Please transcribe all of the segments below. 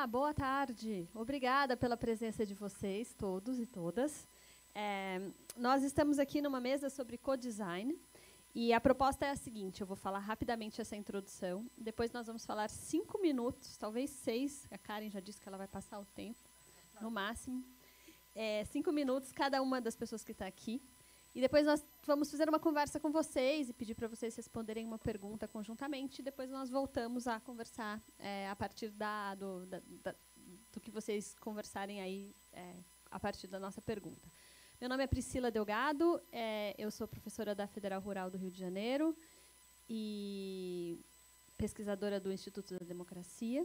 boa tarde. Obrigada pela presença de vocês, todos e todas. Nós estamos aqui numa mesa sobre co-design, e a proposta é a seguinte: eu vou falar rapidamente essa introdução, depois nós vamos falar 5 minutos, talvez 6, a Karen já disse que ela vai passar o tempo, no máximo. 5 minutos, cada uma das pessoas que está aqui. E depois nós vamos fazer uma conversa com vocês e pedir para vocês responderem uma pergunta conjuntamente. E depois nós voltamos a conversar a partir do que vocês conversarem aí a partir da nossa pergunta. Meu nome é Priscila Delgado, eu sou professora da Federal Rural do Rio de Janeiro e pesquisadora do Instituto da Democracia.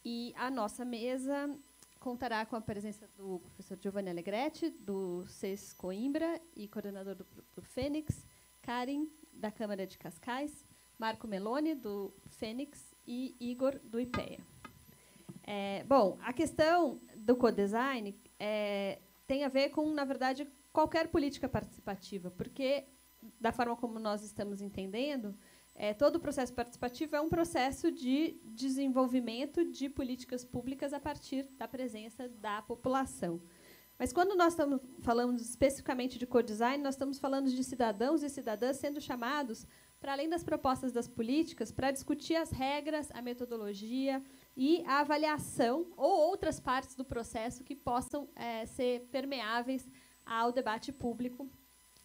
E a nossa mesa contará com a presença do professor Giovanni Alegretti, do CES Coimbra e coordenador do Fênix, Karen, da Câmara de Cascais, Marco Meloni, do Fênix, e Igor, do IPEA. Bom, a questão do co-design tem a ver com, na verdade, qualquer política participativa, porque, da forma como nós estamos entendendo, todo o processo participativo é um processo de desenvolvimento de políticas públicas a partir da presença da população. Mas, quando nós estamos falando especificamente de co-design, nós estamos falando de cidadãos e cidadãs sendo chamados, para além das propostas das políticas, para discutir as regras, a metodologia e a avaliação ou outras partes do processo que possam ser permeáveis ao debate público.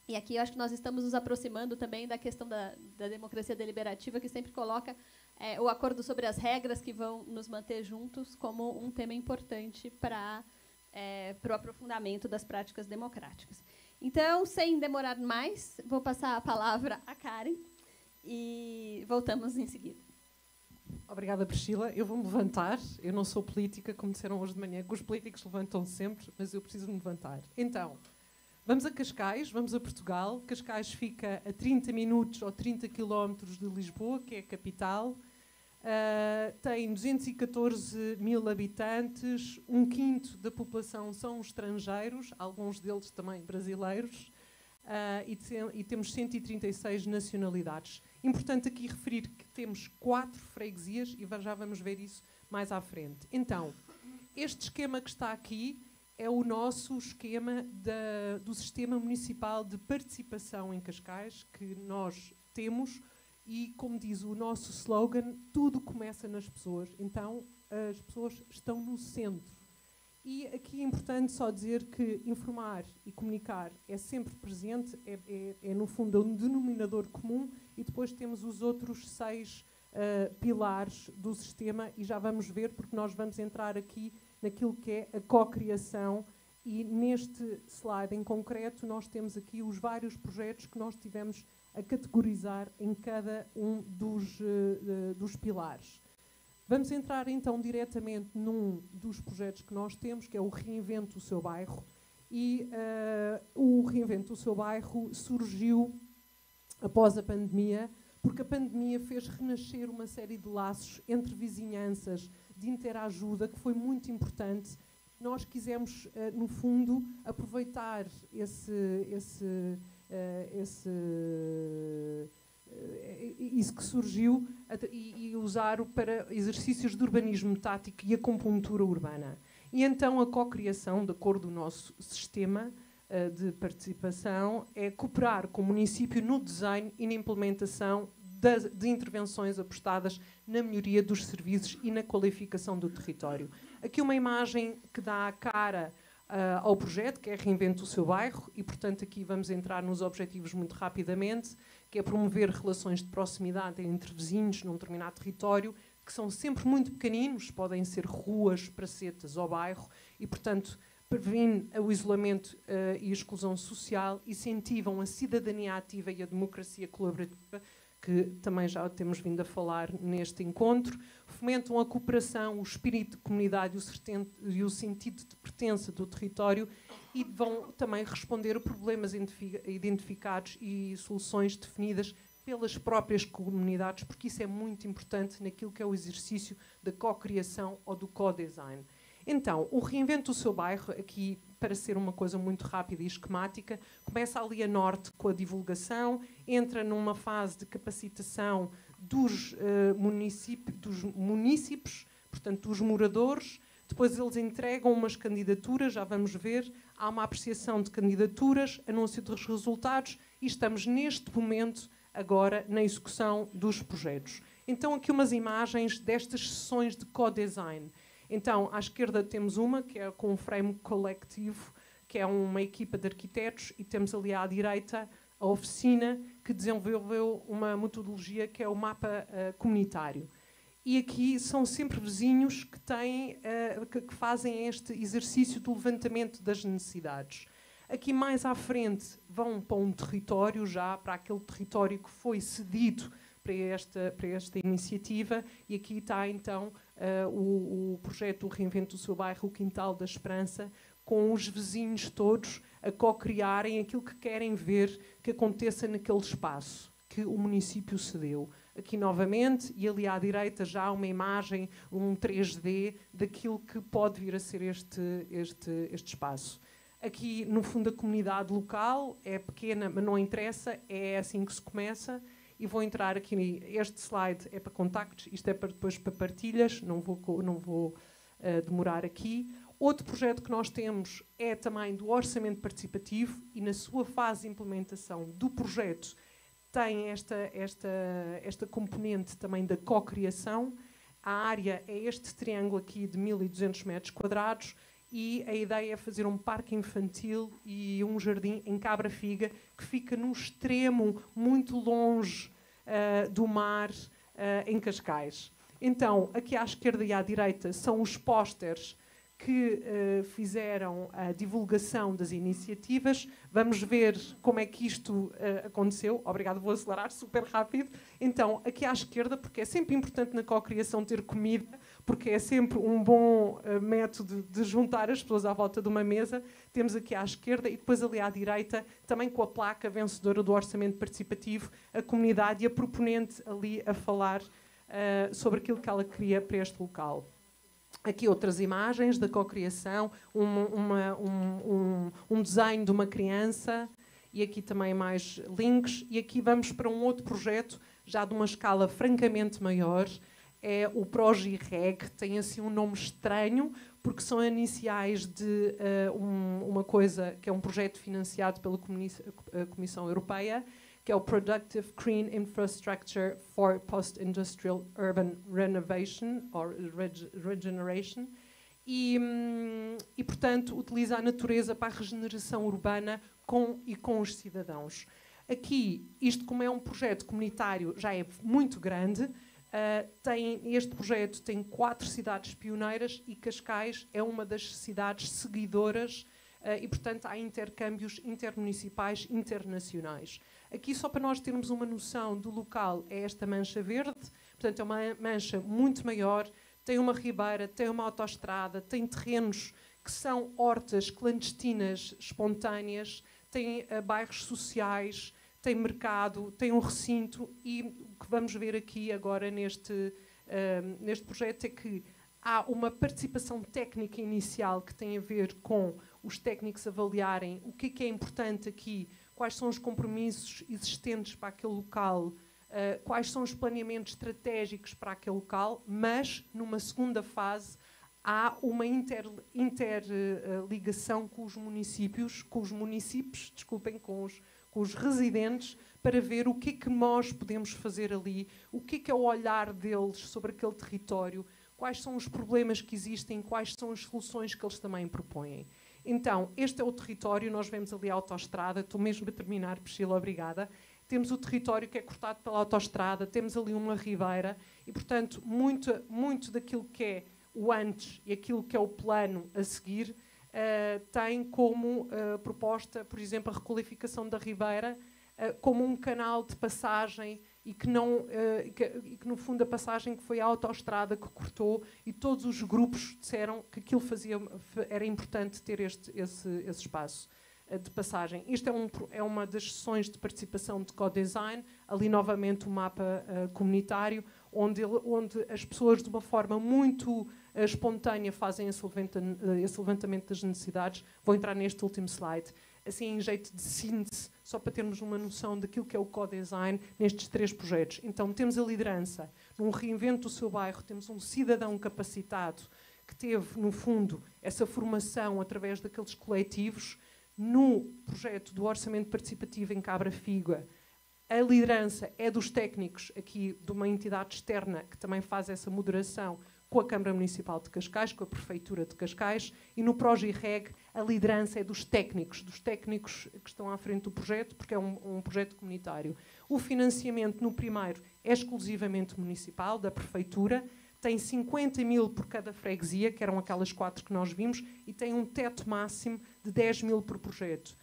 E aqui eu acho que nós estamos nos aproximando também da questão da democracia deliberativa, que sempre coloca o acordo sobre as regras que vão nos manter juntos como um tema importante para o aprofundamento das práticas democráticas. Então, sem demorar mais, vou passar a palavra à Karen e voltamos em seguida. Obrigada, Priscila. Eu vou-me levantar. Eu não sou política, como disseram hoje de manhã, que os políticos levantam sempre, mas eu preciso me levantar. Então, vamos a Cascais, vamos a Portugal. Cascais fica a 30 minutos ou 30 quilómetros de Lisboa, que é a capital. Tem 214 mil habitantes, 1/5 da população são estrangeiros, alguns deles também brasileiros, e temos 136 nacionalidades. Importante aqui referir que temos 4 freguesias, e já vamos ver isso mais à frente. Então, este esquema que está aqui é o nosso esquema do Sistema Municipal de Participação em Cascais, que nós temos, e, como diz o nosso slogan, tudo começa nas pessoas. Então, as pessoas estão no centro. E aqui é importante só dizer que informar e comunicar é sempre presente, no fundo, um denominador comum, e depois temos os outros 6 pilares do sistema, e já vamos ver, porque nós vamos entrar aqui naquilo que é a co-criação, e neste slide em concreto nós temos aqui os vários projetos que nós tivemos a categorizar em cada um dos pilares. Vamos entrar então diretamente num dos projetos que nós temos, que é o Reinvente o Seu Bairro, e o Reinvente o Seu Bairro surgiu após a pandemia, porque a pandemia fez renascer uma série de laços entre vizinhanças, de interajuda, que foi muito importante. Nós quisemos, no fundo, aproveitar isso que surgiu e usar-o para exercícios de urbanismo tático e acupuntura urbana. E então a co-criação, de acordo com o nosso sistema de participação, é cooperar com o município no design e na implementação de intervenções apostadas na melhoria dos serviços e na qualificação do território. Aqui uma imagem que dá a cara ao projeto, que é Reinvente o Seu Bairro, e, portanto, aqui vamos entrar nos objetivos muito rapidamente, que é promover relações de proximidade entre vizinhos num determinado território, que são sempre muito pequeninos, podem ser ruas, pracetas ou bairro, e, portanto, previne o isolamento e a exclusão social, incentivam a cidadania ativa e a democracia colaborativa, que também já temos vindo a falar neste encontro, fomentam a cooperação, o espírito de comunidade e o sentido de pertença do território, e vão também responder a problemas identificados e soluções definidas pelas próprias comunidades, porque isso é muito importante naquilo que é o exercício da co-criação ou do co-design. Então, o Reinvente o Seu Bairro, aqui para ser uma coisa muito rápida e esquemática, começa ali a norte com a divulgação, entra numa fase de capacitação dos munícipes, portanto, dos moradores. Depois eles entregam umas candidaturas, já vamos ver, há uma apreciação de candidaturas, anúncio dos resultados e estamos neste momento agora na execução dos projetos. Então aqui umas imagens destas sessões de co-design. Então à esquerda temos uma que é com um frame coletivo, que é uma equipa de arquitetos, e temos ali à direita a oficina que desenvolveu uma metodologia que é o mapa comunitário. E aqui são sempre vizinhos que que fazem este exercício do levantamento das necessidades. Aqui mais à frente vão para um território, já para aquele território que foi cedido para esta iniciativa, e aqui está então o projeto Reinvento o Seu Bairro, o Quintal da Esperança, com os vizinhos todos a co-criarem aquilo que querem ver que aconteça naquele espaço que o município cedeu. Aqui novamente, e ali à direita já uma imagem, um 3D, daquilo que pode vir a ser este espaço. Aqui, no fundo, a comunidade local é pequena, mas não interessa, é assim que se começa. E vou entrar aqui, este slide é para contactos, isto é depois para partilhas, não vou demorar aqui. Outro projeto que nós temos é também do orçamento participativo, e na sua fase de implementação do projeto tem esta componente também da co-criação. A área é este triângulo aqui de 1.200 metros quadrados, e a ideia é fazer um parque infantil e um jardim em Cabra Figa, que fica num extremo muito longe do mar, em Cascais. Então, aqui à esquerda e à direita são os pósteres que fizeram a divulgação das iniciativas. Vamos ver como é que isto aconteceu. Obrigado, vou acelerar super rápido. Então, aqui à esquerda, porque é sempre importante na co-criação ter comida, porque é sempre um bom método de juntar as pessoas à volta de uma mesa. Temos aqui à esquerda, e depois ali à direita, também com a placa vencedora do orçamento participativo, a comunidade e a proponente ali a falar sobre aquilo que ela queria para este local. Aqui outras imagens da cocriação, um desenho de uma criança, e aqui também mais links. E aqui vamos para um outro projeto, já de uma escala francamente maior, é o ProgiReg. Tem assim um nome estranho, porque são iniciais de uma coisa que é um projeto financiado pela Comissão Europeia, que é o Productive Green Infrastructure for Post-Industrial Urban Renovation or Regeneration, e, portanto, utiliza a natureza para a regeneração urbana com os cidadãos. Aqui, isto como é um projeto comunitário, já é muito grande. Este projeto tem 4 cidades pioneiras, e Cascais é uma das cidades seguidoras, e, portanto, há intercâmbios intermunicipais, internacionais. Aqui, só para nós termos uma noção do local, é esta mancha verde. Portanto, é uma mancha muito maior, tem uma ribeira, tem uma autoestrada, tem terrenos que são hortas clandestinas espontâneas, tem bairros sociais, tem mercado, tem um recinto. E o que vamos ver aqui agora neste projeto é que há uma participação técnica inicial que tem a ver com os técnicos avaliarem o que é importante aqui, quais são os compromissos existentes para aquele local, quais são os planeamentos estratégicos para aquele local, mas, numa segunda fase, há uma interligação com os municípios, com os residentes, para ver o que é que nós podemos fazer ali, o que é o olhar deles sobre aquele território, quais são os problemas que existem, quais são as soluções que eles também propõem. Então, este é o território, nós vemos ali a autoestrada, estou mesmo a terminar, Priscila, obrigada. Temos o território que é cortado pela autoestrada, temos ali uma ribeira, e, portanto, muito daquilo que é o antes e aquilo que é o plano a seguir tem como proposta, por exemplo, a requalificação da ribeira como um canal de passagem, e que no fundo a passagem que foi a autoestrada que cortou, e todos os grupos disseram que aquilo era importante ter esse espaço de passagem. Isto é uma das sessões de participação de co-design, ali novamente o mapa comunitário, onde as pessoas de uma forma muito espontânea fazem esse levantamento das necessidades. Vou entrar neste último slide. Assim, em jeito de síntese só para termos uma noção daquilo que é o co-design nestes 3 projetos. Então, temos a liderança. Num reinvento do seu bairro, temos um cidadão capacitado que teve, no fundo, essa formação através daqueles coletivos. No projeto do orçamento participativo em Cabra Figa, a liderança é dos técnicos aqui de uma entidade externa que também faz essa moderação com a Câmara Municipal de Cascais, com a Prefeitura de Cascais, e no PROGIREG a liderança é dos técnicos que estão à frente do projeto, porque é um projeto comunitário. O financiamento no primeiro é exclusivamente municipal, da Prefeitura, tem 50 mil por cada freguesia, que eram aquelas 4 que nós vimos, e tem um teto máximo de 10 mil por projeto.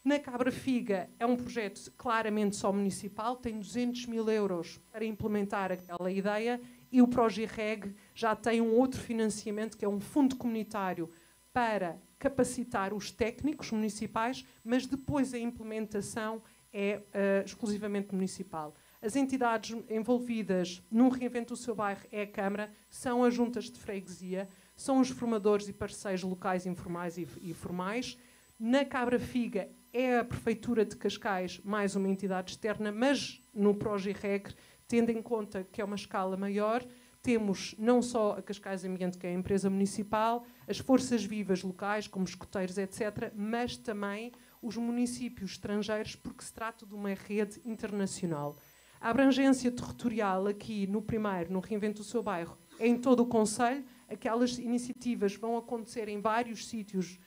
Na Cabra Figa é um projeto claramente só municipal, tem 200 mil euros para implementar aquela ideia, e o PROGIREG já tem um outro financiamento, que é um fundo comunitário para capacitar os técnicos municipais, mas depois a implementação é exclusivamente municipal. As entidades envolvidas num reinvento do seu bairro é a Câmara, são as juntas de freguesia, são os formadores e parceiros locais informais e formais. Na Cabra Figa é a Prefeitura de Cascais, mais uma entidade externa, mas no PROGIREG, tendo em conta que é uma escala maior, temos não só a Cascais Ambiente, que é a empresa municipal, as forças vivas locais, como escoteiros, etc., mas também os municípios estrangeiros, porque se trata de uma rede internacional. A abrangência territorial aqui no primeiro, no reinvento do seu bairro, é em todo o concelho. Aquelas iniciativas vão acontecer em vários sítios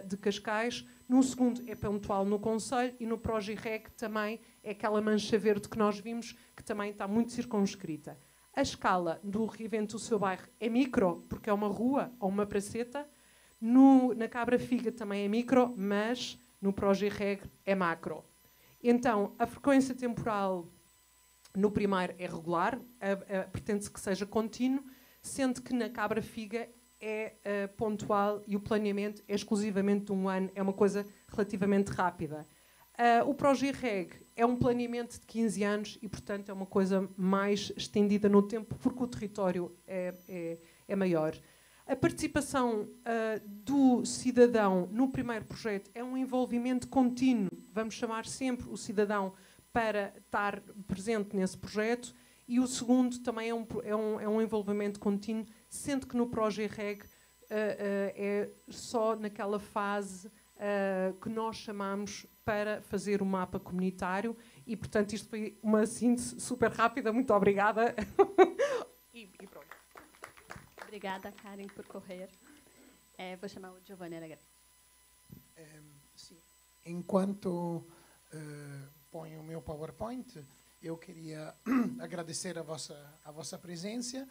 de Cascais. No segundo é pontual no concelho, e no PROGIREG também é aquela mancha verde que nós vimos, que também está muito circunscrita. A escala do reinvento do seu bairro é micro, porque é uma rua ou uma praceta. Na Cabra Figa também é micro, mas no PROGIREG é macro. Então, a frequência temporal no primeiro é regular, pretende-se que seja contínuo, sendo que na Cabra Figa é pontual e o planeamento é exclusivamente de 1 ano, é uma coisa relativamente rápida. O PROGIREG é um planeamento de 15 anos e, portanto, é uma coisa mais estendida no tempo, porque o território é maior. A participação do cidadão no primeiro projeto é um envolvimento contínuo, vamos chamar sempre o cidadão para estar presente nesse projeto, e o segundo também é um envolvimento contínuo, sendo que no PROGIREG é só naquela fase que nós chamamos para fazer o mapa comunitário, e, portanto, isto foi uma síntese super rápida. Muito obrigada. e pronto. Obrigada, Karen, por correr. Vou chamar o Giovanni Aragão. Sim. Enquanto ponho o meu PowerPoint, eu queria agradecer a vossa presença.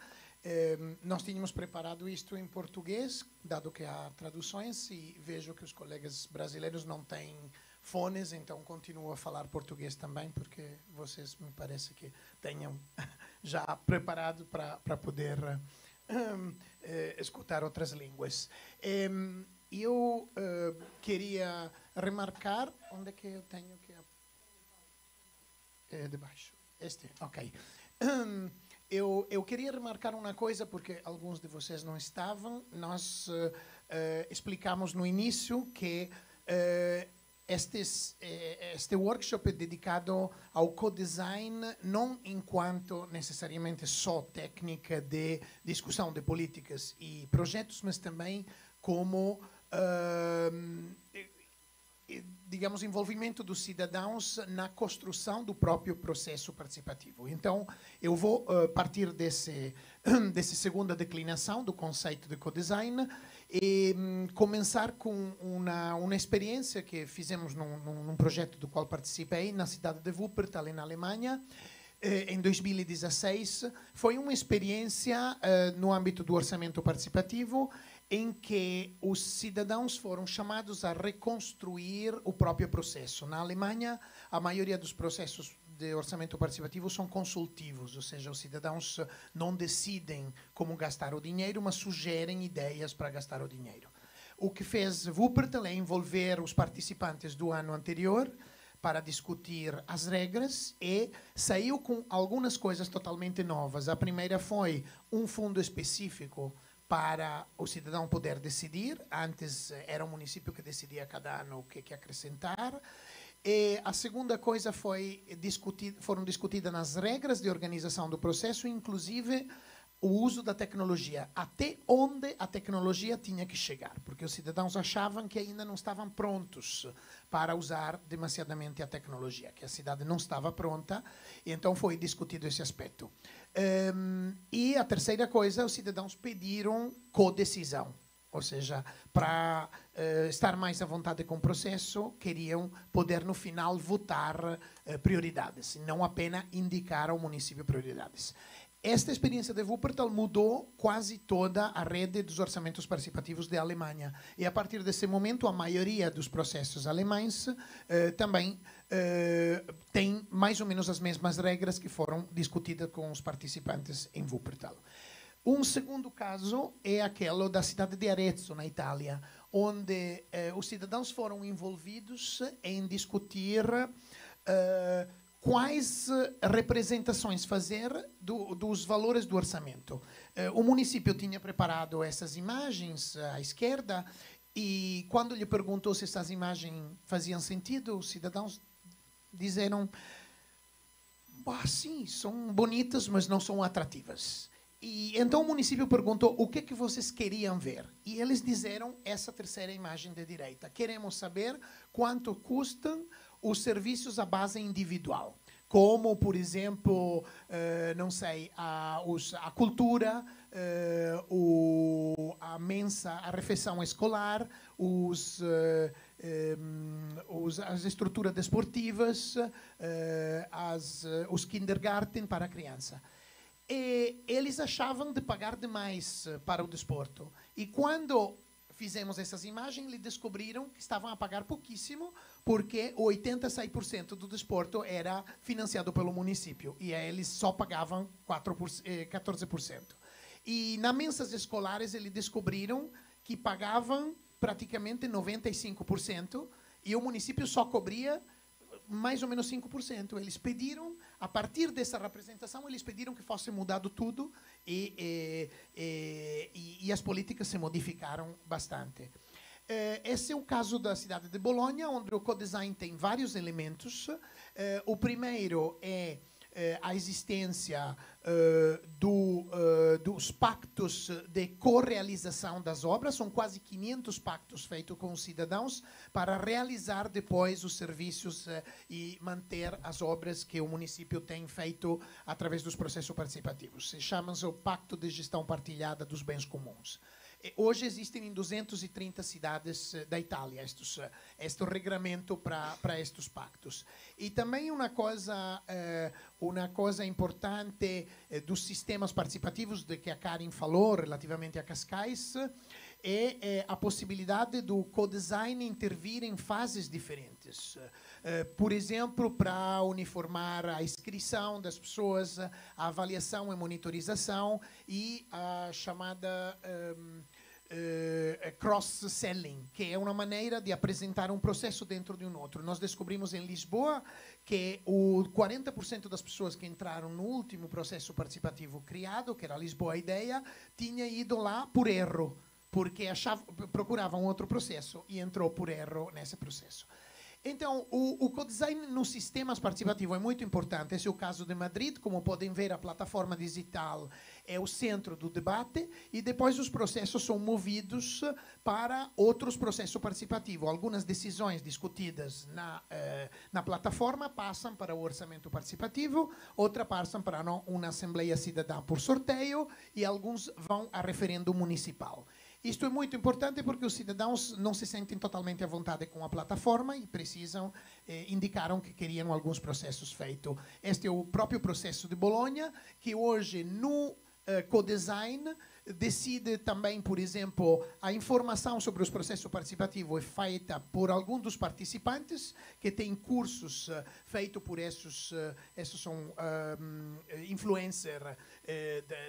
Nós tínhamos preparado isto em português, dado que há traduções, e vejo que os colegas brasileiros não têm fones, então continuo a falar português também, porque vocês me parece que tenham já preparado para poder escutar outras línguas. Eu queria remarcar... Onde é que eu tenho que... de baixo. Ok. Eu queria remarcar uma coisa, porque alguns de vocês não estavam. Nós explicamos no início que este workshop é dedicado ao co-design, não enquanto necessariamente só técnica de discussão de políticas e projetos, mas também como digamos, envolvimento dos cidadãos na construção do próprio processo participativo. Então, eu vou partir dessa segunda declinação do conceito de co-design e começar com uma experiência que fizemos num projeto do qual participei na cidade de Wuppertal, na Alemanha, em 2016. Foi uma experiência no âmbito do orçamento participativo, em que os cidadãos foram chamados a reconstruir o próprio processo. Na Alemanha, a maioria dos processos de orçamento participativo são consultivos, ou seja, os cidadãos não decidem como gastar o dinheiro, mas sugerem ideias para gastar o dinheiro. O que fez Wuppertal é envolver os participantes do ano anterior para discutir as regras, e saiu com algumas coisas totalmente novas. A primeira foi um fundo específico para o cidadão poder decidir. Antes era o município que decidia cada ano o que acrescentar. E a segunda coisa foram discutidas as regras de organização do processo, inclusive o uso da tecnologia, até onde a tecnologia tinha que chegar, porque os cidadãos achavam que ainda não estavam prontos para usar demasiadamente a tecnologia, que a cidade não estava pronta, e então foi discutido esse aspecto. E a terceira coisa, os cidadãos pediram codecisão, ou seja, para estar mais à vontade com o processo, queriam poder, no final, votar prioridades, não apenas indicar ao município prioridades. Esta experiência de Wuppertal mudou quase toda a rede dos orçamentos participativos da Alemanha. E, a partir desse momento, a maioria dos processos alemães também tem mais ou menos as mesmas regras que foram discutidas com os participantes em Wuppertal. Um segundo caso é aquele da cidade de Arezzo, na Itália, onde os cidadãos foram envolvidos em discutir quais representações fazer dos valores do orçamento. O município tinha preparado essas imagens à esquerda e, quando lhe perguntou se essas imagens faziam sentido, os cidadãos disseram: sim, são bonitas, mas não são atrativas. E então o município perguntou o que vocês queriam ver. E eles disseram essa terceira imagem da direita: queremos saber quanto custam os serviços à base individual, como, por exemplo, não sei, a cultura, a refeição escolar, as estruturas desportivas, os kindergarten para a criança. E eles achavam de pagar demais para o desporto. E quando fizemos essas imagens, eles descobriram que estavam a pagar pouquíssimo, porque 86% do desporto era financiado pelo município, e eles só pagavam 14%. E nas mensas escolares, eles descobriram que pagavam praticamente 95%, e o município só cobria mais ou menos 5%. Eles pediram, a partir dessa representação, eles pediram que fosse mudado tudo e as políticas se modificaram bastante. Esse é o caso da cidade de Bolonha, onde o codesign tem vários elementos. O primeiro é a existência dos pactos de correalização das obras. São quase 500 pactos feitos com os cidadãos para realizar depois os serviços e manter as obras que o município tem feito através dos processos participativos. Chama-se o Pacto de Gestão Partilhada dos Bens Comuns. Hoje existem em 230 cidades da Itália este regramento para estes pactos. E também uma coisa importante dos sistemas participativos de que a Karin falou relativamente a Cascais é a possibilidade do co-design intervir em fases diferentes. Por exemplo, para uniformar a inscrição das pessoas, a avaliação e monitorização e a chamada cross-selling, que é uma maneira de apresentar um processo dentro de um outro. Nós descobrimos em Lisboa que 40% das pessoas que entraram no último processo participativo criado, que era Lisboa Ideia, tinha ido lá por erro, porque procuravam outro processo e entrou por erro nesse processo. Então, o co-design nos sistemas participativos é muito importante. Esse é o caso de Madrid. Como podem ver, a plataforma digital é o centro do debate e depois os processos são movidos para outros processos participativos. Algumas decisões discutidas na plataforma passam para o orçamento participativo, outras passam para uma assembleia cidadã por sorteio e alguns vão a referendo municipal. Isto é muito importante porque os cidadãos não se sentem totalmente à vontade com a plataforma e indicaram que queriam alguns processos feitos. Este é o próprio processo de Bolonha, que hoje no co-design decide também, por exemplo, a informação sobre os processos participativos é feita por algum dos participantes, que tem cursos feitos por esses são influencers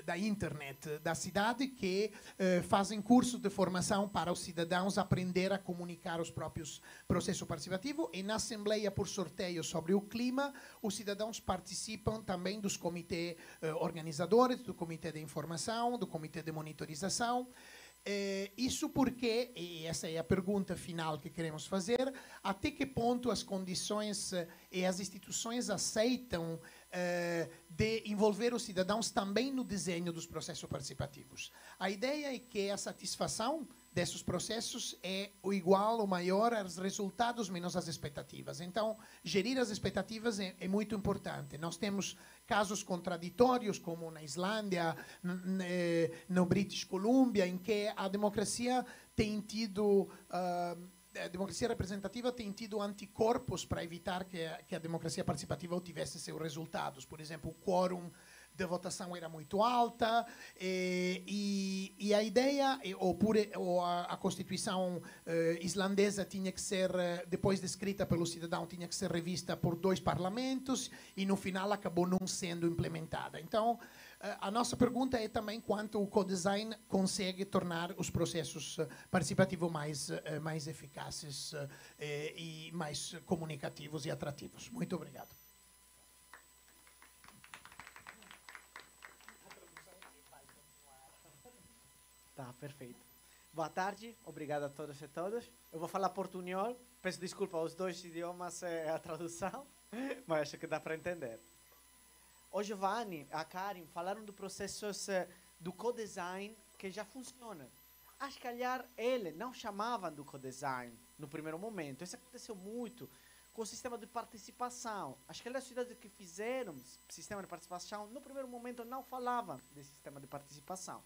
da internet da cidade, que fazem cursos de formação para os cidadãos aprender a comunicar os próprios processos participativos. E na Assembleia por sorteio sobre o clima, os cidadãos participam também dos comitês organizadores, do comitê de informação, do comitê de monitorização. Isso porque, e essa é a pergunta final que queremos fazer, até que ponto as condições e as instituições aceitam de envolver os cidadãos também no desenho dos processos participativos. A ideia é que a satisfação desses processos é o igual ou maior aos resultados menos as expectativas. Então, gerir as expectativas é muito importante. Nós temos casos contraditórios, como na Islândia, no British Columbia, em que a democracia tem tido... a democracia representativa tem tido anticorpos para evitar que a democracia participativa obtivesse seus resultados. Por exemplo, o quórum de votação era muito alta e a ideia, ou a Constituição islandesa tinha que ser, depois descrita pelo cidadão, tinha que ser revista por 2 parlamentos e no final acabou não sendo implementada. Então, a nossa pergunta é também quanto o co-design consegue tornar os processos participativos mais eficazes e mais comunicativos e atrativos. Muito obrigado. Tá, perfeito. Boa tarde, obrigado a todos e todas. Eu vou falar portunhol, peço desculpa aos 2 idiomas a tradução, mas acho que dá para entender. O Giovanni, a Karin falaram do processos do co-design que já funciona. Acho que, calhar, ele não chamavam do co-design no primeiro momento. Isso aconteceu muito com o sistema de participação. Acho que as cidades que fizeram sistema de participação, no primeiro momento não falavam de sistema de participação.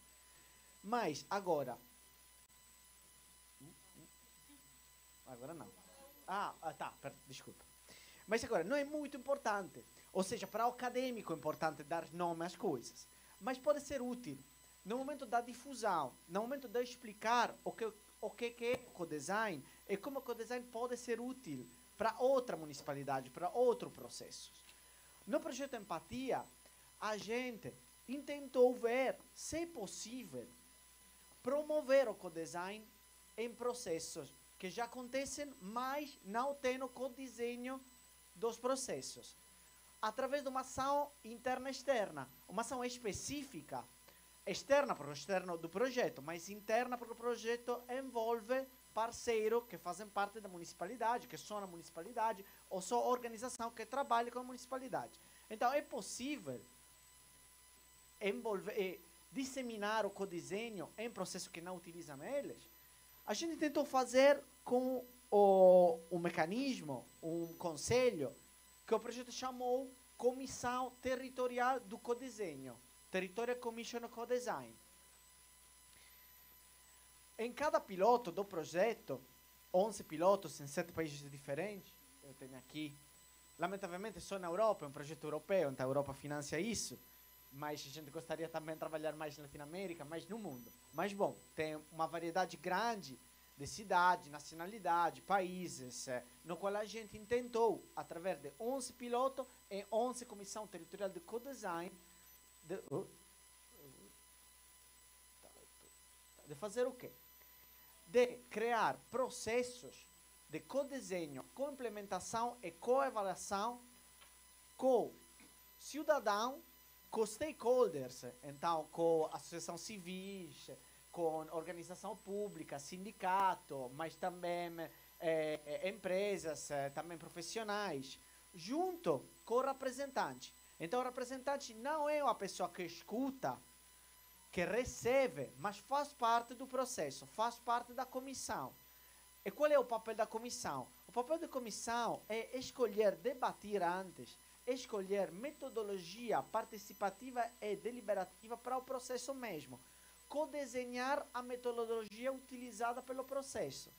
Mas, agora... Agora não. Tá, desculpa. Mas agora, não é muito importante. Ou seja, para o acadêmico é importante dar nome às coisas. Mas pode ser útil no momento da difusão, no momento de explicar o que é o co-design e como o co-design pode ser útil para outra municipalidade, para outro processo. No projeto Empatia, a gente tentou ver, se é possível, promover o co-design em processos que já acontecem, mas não tem o co-desenho dos processos. Através de uma ação interna e externa. Uma ação específica, externa para o externo do projeto, mas interna porque o projeto envolve parceiros que fazem parte da municipalidade, que são a municipalidade, ou só organização que trabalha com a municipalidade. Então, é possível disseminar o codesenho em processos que não utilizam eles. A gente tentou fazer com o mecanismo, um conselho, que o projeto chamou Comissão Territorial do Codesenho, Territorial Commission of Co-Design. Em cada piloto do projeto, 11 pilotos em 7 países diferentes, eu tenho aqui, lamentavelmente só na Europa, é um projeto europeu, então a Europa financia isso, mas a gente gostaria também de trabalhar mais na Latinoamérica, mais no mundo. Mas, bom, tem uma variedade grande de cidades, nacionalidades, países, no qual a gente tentou, através de 11 pilotos e 11 comissão territorial de co-design, de fazer o quê? De criar processos de co-desenho, co-implementação e co-avaliação com cidadão, com stakeholders, então com associação civis, com organização pública, sindicato, mas também empresas, também profissionais, junto com o representante. Então, o representante não é uma pessoa que escuta, que recebe, mas faz parte do processo, faz parte da comissão. E qual é o papel da comissão? O papel da comissão é escolher, debater antes, escolher metodologia participativa e deliberativa para o processo mesmo. Codesenhar a metodologia utilizada pelo processo.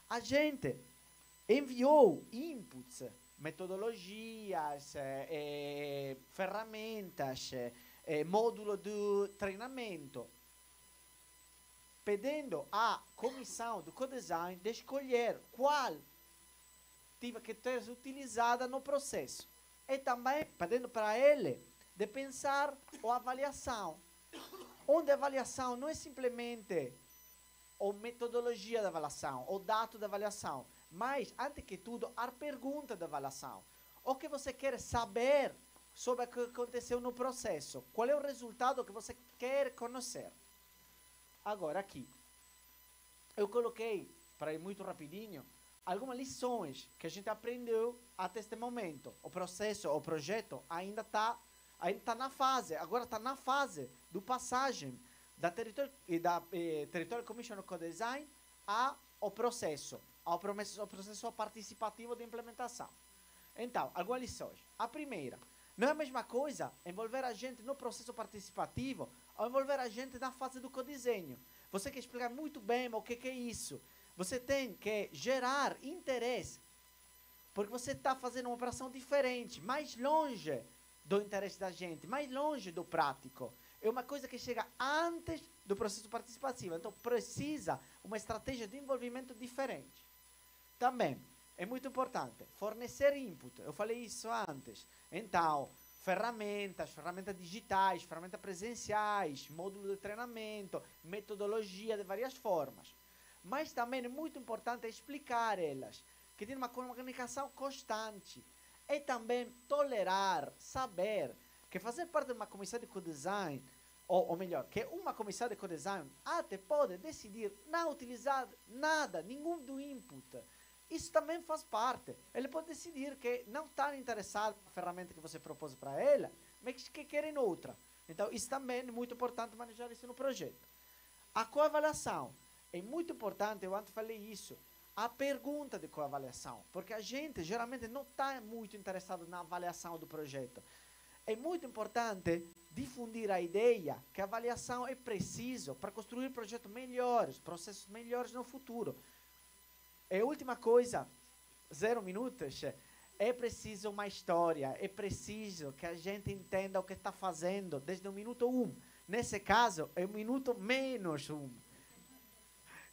A gente enviou inputs, metodologias, ferramentas, módulo de treinamento, pedindo à comissão do co-design de escolher qual tive que ter utilizada no processo. E também pedindo para ele de pensar a avaliação. Onde a avaliação não é simplesmente a metodologia da avaliação, o dado da avaliação, mas, antes que tudo, a pergunta da avaliação. O que você quer saber sobre o que aconteceu no processo? Qual é o resultado que você quer conhecer? Agora, aqui, eu coloquei, para ir muito rapidinho, algumas lições que a gente aprendeu até este momento. O processo, o projeto ainda está na fase, agora está na fase do passagem da Territorial Commission of Co-Design ao processo participativo de implementação. Então, algumas lições. A primeira, não é a mesma coisa envolver a gente no processo participativo ou envolver a gente na fase do codesenho. Você quer explicar muito bem o que é isso. Você tem que gerar interesse, porque você está fazendo uma operação diferente, mais longe do interesse da gente, mais longe do prático. É uma coisa que chega antes do processo participativo. Então, precisa uma estratégia de envolvimento diferente. Também, é muito importante fornecer input. Eu falei isso antes. Então, ferramentas digitais, ferramentas presenciais, módulo de treinamento, metodologia de várias formas. Mas também é muito importante explicar elas, que tem uma comunicação constante. E também tolerar, saber que fazer parte de uma comissão de co-design, ou melhor, que uma comissão de co-design até pode decidir não utilizar nada, nenhum do input. Isso também faz parte. Ele pode decidir que não está interessado na ferramenta que você propôs para ela, mas que querem outra. Então, isso também é muito importante manejar isso no projeto. A coavaliação é muito importante, eu antes falei isso, a pergunta de coavaliação, porque a gente geralmente não está muito interessado na avaliação do projeto. É muito importante difundir a ideia que a avaliação é preciso para construir projetos melhores, processos melhores no futuro. E a última coisa, 0 minutos, é preciso uma história, é preciso que a gente entenda o que está fazendo desde o minuto 1. Nesse caso, é o minuto menos 1.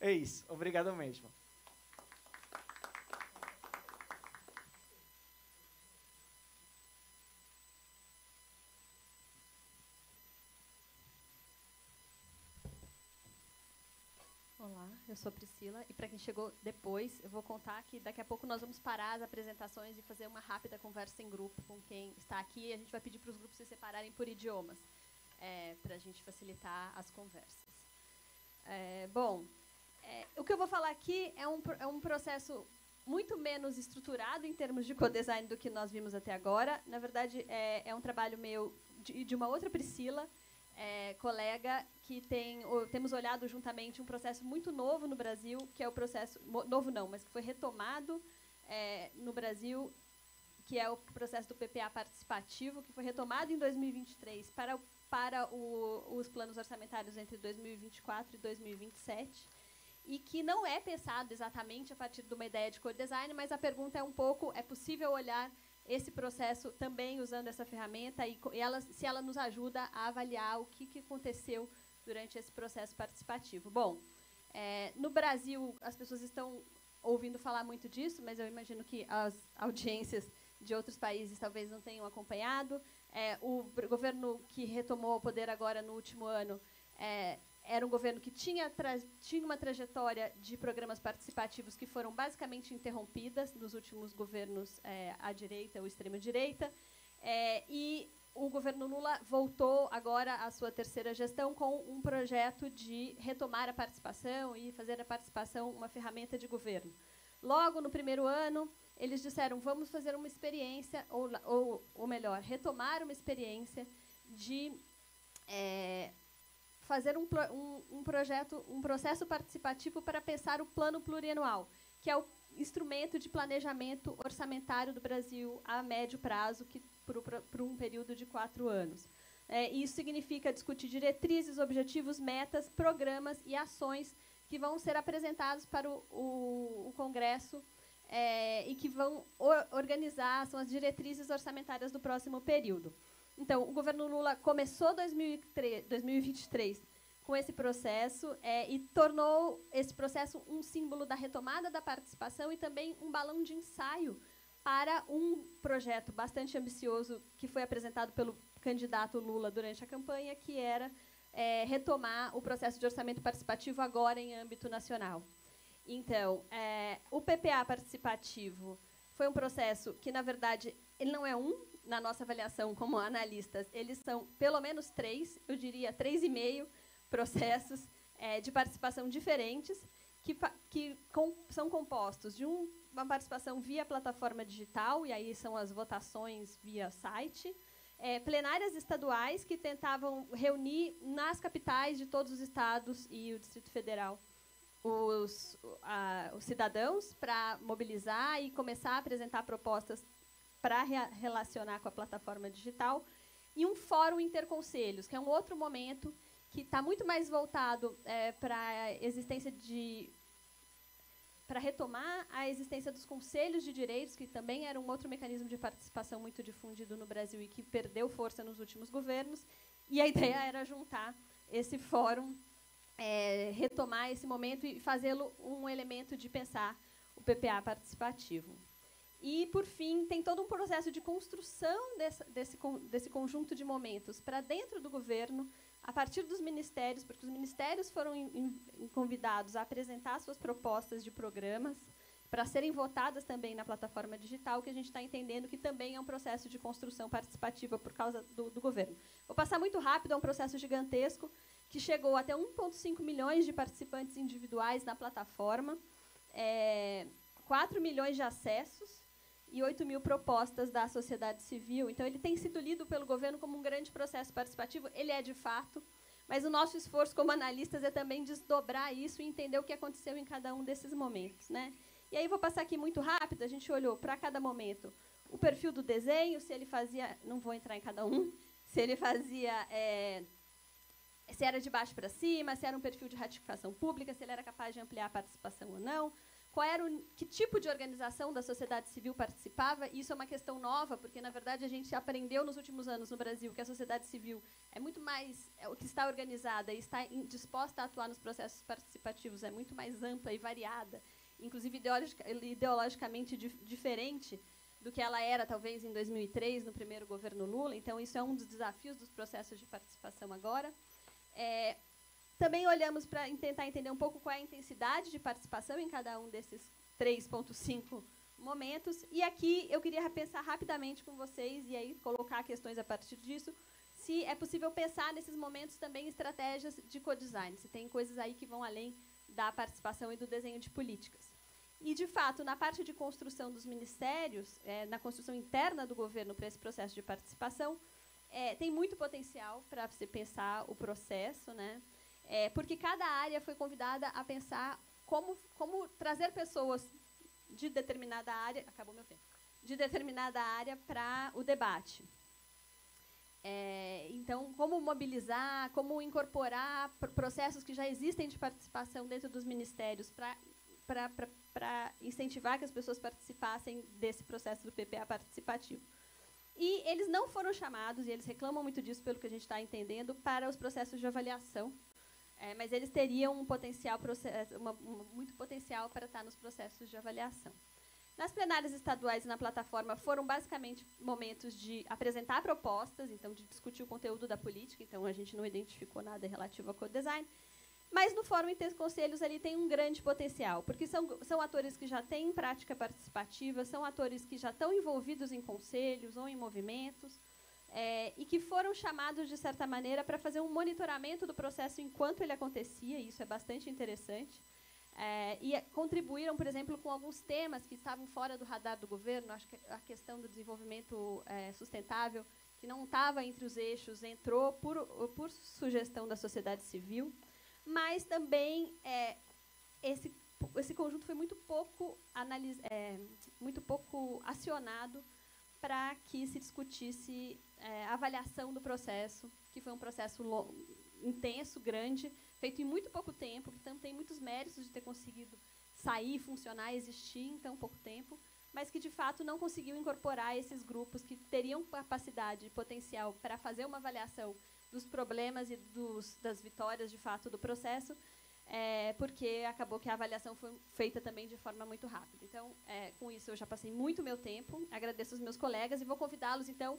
É isso, obrigado mesmo. Olá, eu sou Priscila e para quem chegou depois, eu vou contar que daqui a pouco nós vamos parar as apresentações e fazer uma rápida conversa em grupo com quem está aqui. A gente vai pedir para os grupos se separarem por idiomas, para a gente facilitar as conversas. O que eu vou falar aqui é um processo muito menos estruturado em termos de co-design do que nós vimos até agora. Na verdade, é um trabalho meu de uma outra Priscila, colega, que temos olhado juntamente um processo muito novo no Brasil, que é o processo, novo não, mas que foi retomado no Brasil, que é o processo do PPA participativo, que foi retomado em 2023 para os planos orçamentários entre 2024 e 2027, e que não é pensado exatamente a partir de uma ideia de co-design, mas a pergunta é um pouco, é possível olhar esse processo também usando essa ferramenta e se ela nos ajuda a avaliar o que aconteceu durante esse processo participativo. Bom, no Brasil, as pessoas estão ouvindo falar muito disso, mas eu imagino que as audiências de outros países talvez não tenham acompanhado. O governo que retomou o poder agora no último ano era um governo que tinha uma trajetória de programas participativos que foram basicamente interrompidas nos últimos governos à direita ou extrema-direita. E o governo Lula voltou agora à sua terceira gestão com um projeto de retomar a participação e fazer a participação uma ferramenta de governo. Logo, no primeiro ano, eles disseram, vamos fazer uma experiência, ou melhor, retomar uma experiência de fazer um processo participativo para pensar o plano plurianual, que é o instrumento de planejamento orçamentário do Brasil a médio prazo, por um período de 4 anos. Isso significa discutir diretrizes, objetivos, metas, programas e ações que vão ser apresentados para o Congresso e que vão organizar, são as diretrizes orçamentárias do próximo período. Então, o governo Lula começou 2023 com esse processo e tornou esse processo um símbolo da retomada da participação e também um balão de ensaio para um projeto bastante ambicioso que foi apresentado pelo candidato Lula durante a campanha, que era retomar o processo de orçamento participativo agora em âmbito nacional. Então, o PPA participativo foi um processo que, na verdade, ele não é na nossa avaliação como analistas, eles são pelo menos 3, eu diria 3,5 processos de participação diferentes, são compostos de uma participação via plataforma digital, e aí são as votações via site, plenárias estaduais que tentavam reunir nas capitais de todos os estados e o Distrito Federal os cidadãos para mobilizar e começar a apresentar propostas para relacionar com a plataforma digital, e um fórum interconselhos, que é um outro momento que está muito mais voltado para a existência para retomar a existência dos conselhos de direitos, que também era um outro mecanismo de participação muito difundido no Brasil e que perdeu força nos últimos governos. E a ideia era juntar esse fórum, retomar esse momento e fazê-lo um elemento de pensar o PPA participativo. E, por fim, tem todo um processo de construção desse conjunto de momentos para dentro do governo, a partir dos ministérios, porque os ministérios foram convidados a apresentar suas propostas de programas para serem votadas também na plataforma digital, que a gente está entendendo que também é um processo de construção participativa por causa do governo. Vou passar muito rápido, é um processo gigantesco que chegou até 1,5 milhões de participantes individuais na plataforma, 4 milhões de acessos e 8 mil propostas da sociedade civil. Então, ele tem sido lido pelo governo como um grande processo participativo. Ele é, de fato, mas o nosso esforço como analistas é também desdobrar isso e entender o que aconteceu em cada um desses momentos, né? E aí, vou passar aqui muito rápido. A gente olhou para cada momento o perfil do desenho, se ele fazia... Não vou entrar em cada um. Se ele fazia... se era de baixo para cima, se era um perfil de ratificação pública, se ele era capaz de ampliar a participação ou não, que tipo de organização da sociedade civil participava. Isso é uma questão nova, porque, na verdade, a gente aprendeu nos últimos anos no Brasil que a sociedade civil é muito mais... o que está organizada e está disposta a atuar nos processos participativos é muito mais ampla e variada, inclusive ideologicamente diferente do que ela era, talvez, em 2003, no primeiro governo Lula. Então, isso é um dos desafios dos processos de participação agora. Também olhamos para tentar entender um pouco qual é a intensidade de participação em cada um desses 3,5 momentos. E aqui eu queria pensar rapidamente com vocês, e aí colocar questões a partir disso, se é possível pensar nesses momentos também estratégias de co-design, se tem coisas aí que vão além da participação e do desenho de políticas. E, de fato, na parte de construção dos ministérios, na construção interna do governo para esse processo de participação, tem muito potencial para você pensar o processo, né? Porque cada área foi convidada a pensar como trazer pessoas de determinada área... Acabou meu tempo. De determinada área para o debate. Então, como mobilizar, como incorporar processos que já existem de participação dentro dos ministérios para incentivar que as pessoas participassem desse processo do PPA participativo. E eles não foram chamados, e eles reclamam muito disso, pelo que a gente está entendendo, para os processos de avaliação, mas eles teriam muito potencial para estar nos processos de avaliação. Nas plenárias estaduais e na plataforma foram basicamente momentos de apresentar propostas, então de discutir o conteúdo da política, então a gente não identificou nada relativo ao co-design, mas no Fórum Interconselhos ali tem um grande potencial, porque são atores que já têm prática participativa, são atores que já estão envolvidos em conselhos ou em movimentos, e que foram chamados, de certa maneira, para fazer um monitoramento do processo enquanto ele acontecia, e isso é bastante interessante, e contribuíram, por exemplo, com alguns temas que estavam fora do radar do governo. Acho que a questão do desenvolvimento sustentável, que não estava entre os eixos, entrou por sugestão da sociedade civil, mas também esse conjunto foi muito pouco acionado para que se discutisse a avaliação do processo, que foi um processo intenso, grande, feito em muito pouco tempo, que então tem muitos méritos de ter conseguido sair, funcionar, existir em tão pouco tempo, mas que, de fato, não conseguiu incorporar esses grupos que teriam capacidade e potencial para fazer uma avaliação dos problemas e das vitórias, de fato, do processo, porque acabou que a avaliação foi feita também de forma muito rápida. Então, com isso, eu já passei muito meu tempo, agradeço os meus colegas e vou convidá-los, então,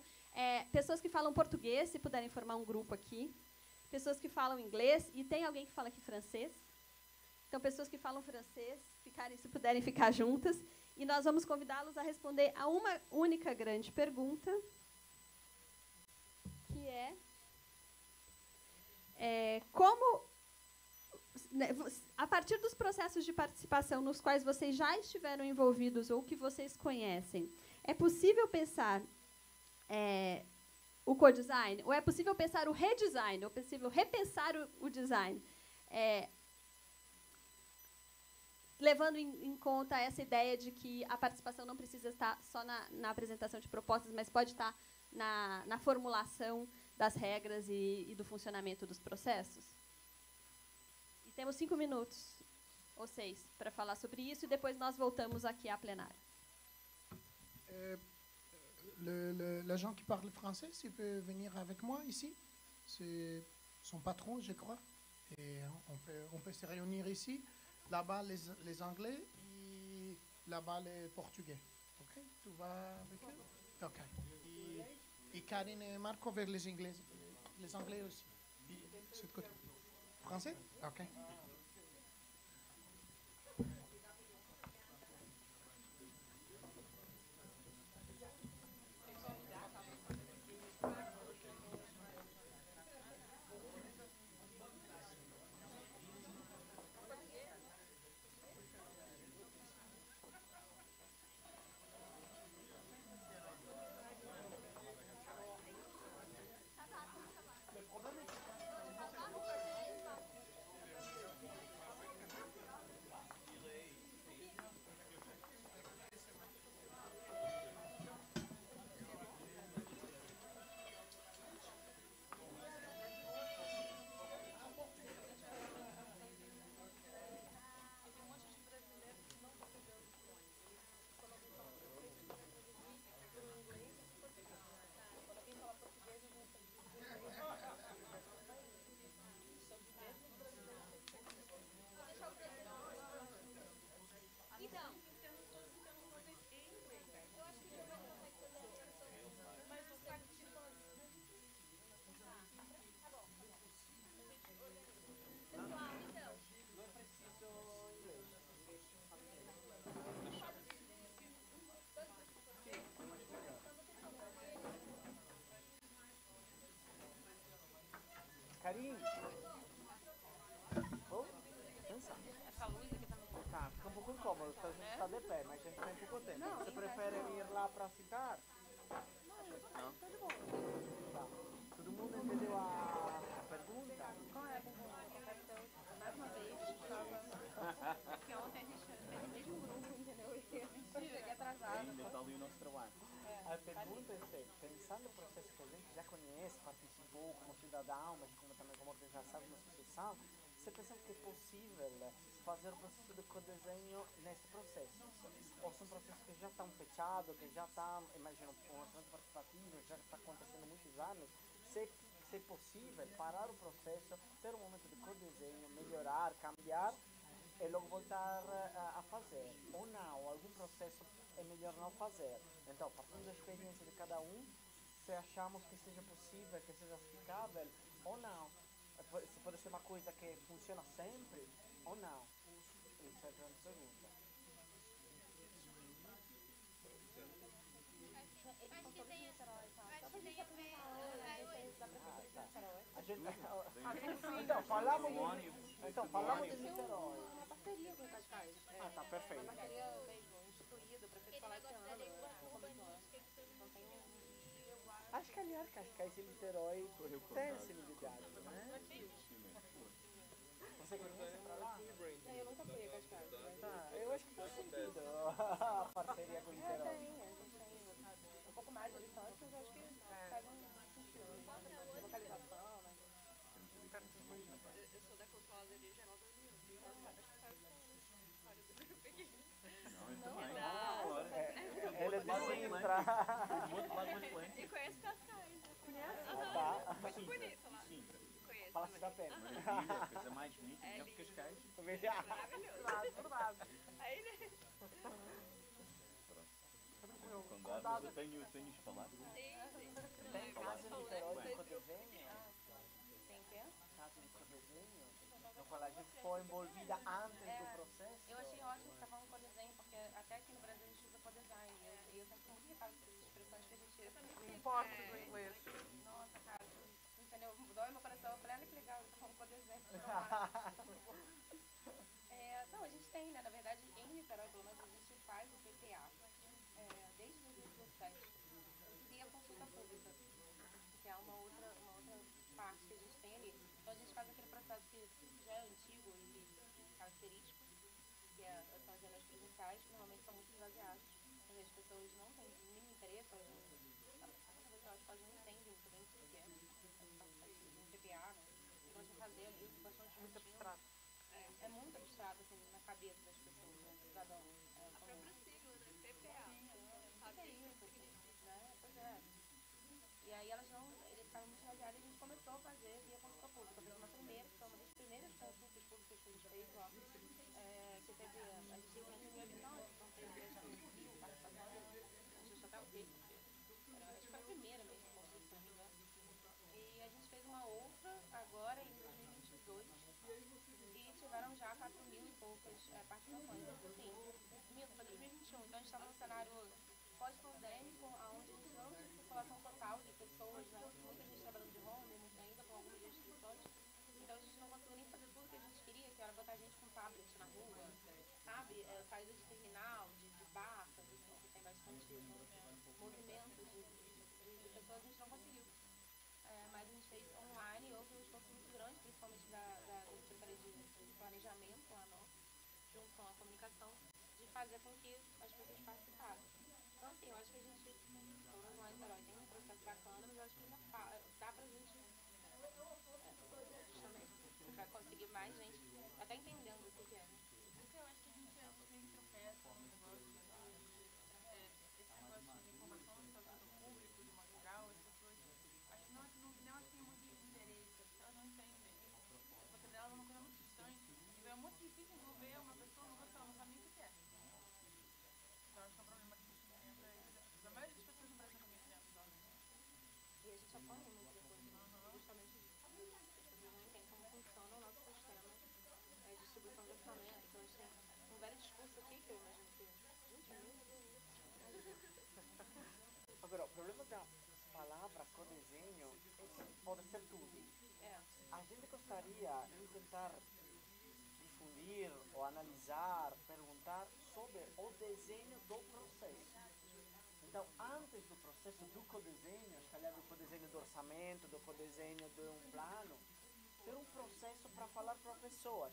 pessoas que falam português, se puderem formar um grupo aqui, pessoas que falam inglês, e tem alguém que fala aqui francês. Então, pessoas que falam francês, se puderem ficar juntas, e nós vamos convidá-los a responder a uma única grande pergunta, que como... a partir dos processos de participação nos quais vocês já estiveram envolvidos ou que vocês conhecem, é possível pensar o co-design? Ou é possível pensar o redesign? Ou é possível repensar o design? Levando em conta essa ideia de que a participação não precisa estar só na apresentação de propostas, mas pode estar na formulação das regras e do funcionamento dos processos? E temos 5 minutos, ou 6, para falar sobre isso, e depois nós voltamos aqui à plenária. L'agent qui parle français, s'il peut venir avec moi ici. C'est son patron, je crois. Et on peut se réunir ici. Là-bas, les Anglais, et là-bas, les Portugais. OK? Tu vas avec eux? OK. Et Karine et Marco vers les Anglais aussi. Et ce côté. Français? OK. Karine. Oh, pensa. Essa luz aqui tá no... Tá, fica um pouco incômodo, a gente está de pé, mas a gente tem pouco tempo. Você prefere ir lá para citar? Não, tá de boa. Tá. Todo mundo entendeu a pergunta? Qual é a pergunta? Mais uma vez, porque ontem a gente fez o mesmo grupo, entendeu? E a gente cheguei atrasada. Ainda está ali o nosso trabalho. A pergunta é se, pensando no processo que a gente já conhece, participou como cidadão, mas também como organização, como associação, você pensa que é possível fazer o processo de codesenho nesse processo? Ou são processos que já estão fechados, que já estão, imagina, um orçamento participativo, já está acontecendo há muitos anos, se é possível parar o processo, ter um momento de codesenho, melhorar, cambiar, e logo voltar a fazer. Ou não, algum processo é melhor não fazer. Então, partindo da experiência de cada um, se achamos que seja possível, que seja aplicável, ou não. Se pode ser uma coisa que funciona sempre, ou não. Isso é a grande pergunta. Acho que tem a ver. A gente, então, falamos de Niterói. Uma parceria com o Cascais. Ah, tá, perfeito. Uma parceria mesmo, instituída, para Aquele falar esse negócio da ano. lei urbanística que vocês Não tem Acho que, aliás, Cascais e Niterói tem similitude, né? Você conhece pra lá? Eu nunca fui a Cascais. Tá, eu acho que faz sentido a parceria com Niterói. Tem, a gente tem um pouco mais de distância, mas acho que faz um sentido. Localização, né? Eu sou da Cultural de Geral do Rio. Não, eu também. Ele é de Sintra. Do outro lado do Atlântico. E conheço Cascais. Conhece? Tá. Muito bonito lá. Sintra. Conheço. Fala-se da pena. Maravilha, a coisa mais bonita é o Cascais. Maravilhoso. Aí, né? Condados, eu tenho-os falado. Tem casa em Niterói de codesenho? Tem o quê? Casa de codesenho? No qual a gente foi envolvida antes do processo? Eu achei ótimo que você tá falando codesenho, porque até aqui no Brasil a gente usa codesign. E eu sempre fui muito irritada com essas expressões que a gente... Não importa do inglês. Nossa, cara, entendeu? Dói meu coração. Eu falei, olha que legal, eu tô falando codesenho. tem, né? Na verdade, em Niterói, pelo menos, a gente faz o PPA desde 2017, via consulta pública, que é uma outra parte que a gente tem ali. Então, a gente faz aquele processo que já é antigo e característico, que são as reuniões presenciais, que normalmente são muito esvaziadas. As pessoas não têm nenhum interesse, elas não entendem muito bem o que é um PPA, né? O que elas vão fazer ali, o que elas estão Muito discutindo. abstrato. É muito abstrato, assim, na cabeça das pessoas, né? Do cidadão. A própria sigla, né? PPA. Sabe isso, né? Pois é. E aí eles ficaram muito chateados e a gente começou a fazer via consulta pública. Fez uma primeira, que foi uma das primeiras consultas públicas que a gente fez lá. Que teve, a gente tinha 15 mil habitantes, então teve acho que 1.000 participações. A gente achou até ok, porque acho que foi a primeira mesmo consulta, se não me engano. E a gente fez uma outra agora em 2022 e tiveram já 4 mil e poucas participações. Assim, foi 2021, então a gente estava num cenário pós-pandêmico, onde a gente não tinha circulação total de pessoas, né? Muita gente trabalhando de home, ainda com algumas restrições. Então a gente não conseguiu nem fazer tudo que a gente queria, que era botar gente com tablet na rua, sabe? Saída de terminal, de barcas, assim, que tem bastante movimento de pessoas, a gente não conseguiu. Mas a gente fez online e houve um esforço muito grande, principalmente da Secretaria de Planejamento lá nossa, junto com a comunicação, de fazer com que as pessoas participassem. Então, assim, eu acho que a gente, pelo menos lá em Niterói, tem um processo bacana, mas eu acho que ainda dá pra gente, justamente, pra conseguir mais gente, até entendendo o que é, né? Porque eu acho que a gente meio que tropeça no negócio esse negócio de informação sobre o público, de modo geral, as pessoas acho que não têm muito interesse, porque elas não entendem. Porque delas é uma coisa muito distante. Então é muito difícil envolver uma pessoa numa coisa que ela não sabe nem o que é. Então acho que é um problema que a gente enfrenta. A maioria das pessoas no Brasil também enfrenta, jovens. E a gente apoia muito depois, justamente disso. As pessoas não entendem como funciona o nosso sistema de distribuição de orçamento. Então, a gente tem um velho discurso aqui, que eu imagino que... Gente, é muito... Agora, o problema da palavra codesenho pode ser tudo. A gente gostaria de tentar difundir ou analisar, perguntar sobre o desenho do processo. Então, antes do processo do codesenho, se calhar do codesenho do orçamento, do codesenho de um plano, ter um processo para falar para pessoas.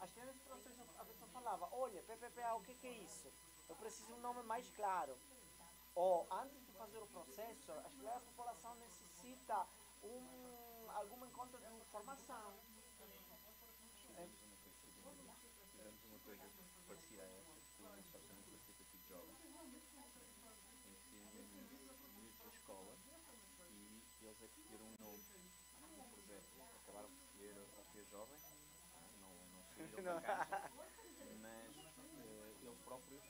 Acho que nesse processo a pessoa falava, olha, PPPA, o que é isso? Eu preciso de um nome mais claro. Ou, antes de fazer o processo, acho que a população necessita algum encontro de informação. Fizemos uma coisa parecida a essa, com o Departamento Participativo Jovem, em que miúdos da escola e eles é que escolheram um nome do projeto. Acabaram por escolher ao que é jovem, não saíram da caixa, mas eles próprios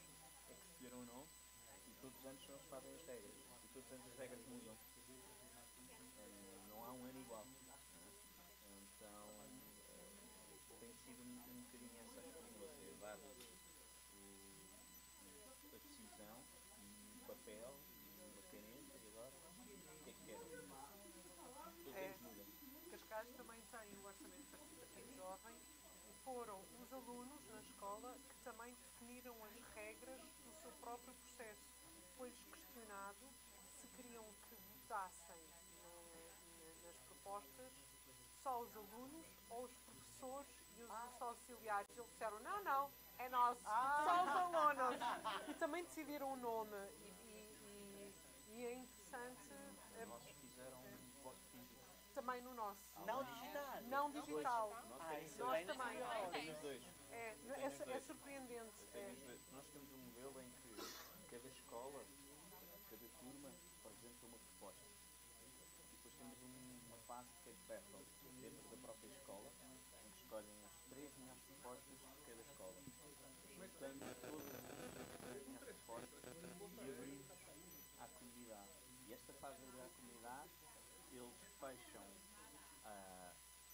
é que escolheram o nome e todos os anos são eles que fazem as regras. E todos os anos as regras mudam. Não há um ano igual. Então, tem sido um bocadinho essa experiência, dar a decisão e o papel e uma caneta e agora o que é que quero? Todos eles mudam. Cascais também tem o orçamento participativo jovem e foram os alunos na escola que também definiram as regras do seu próprio processo. Foi questionado se queriam que votassem nas propostas só os alunos ou os professores e os auxiliares. Eles disseram, não, é nosso, só os alunos. E também decidiram o nome e é interessante. Vocês fizeram um voto físico. Também no nosso. Não digital. Não digital. Isso Nós bem também. Eu tenho os dois. É surpreendente. Nós temos um modelo em que cada escola, cada turma, apresenta uma proposta. E depois temos uma fase que é de battle dentro da própria escola, em que escolhem as 3 melhores propostas de cada escola. Juntamos todas as 3 melhores propostas e abrimos à comunidade. E esta fase da comunidade, eles fecham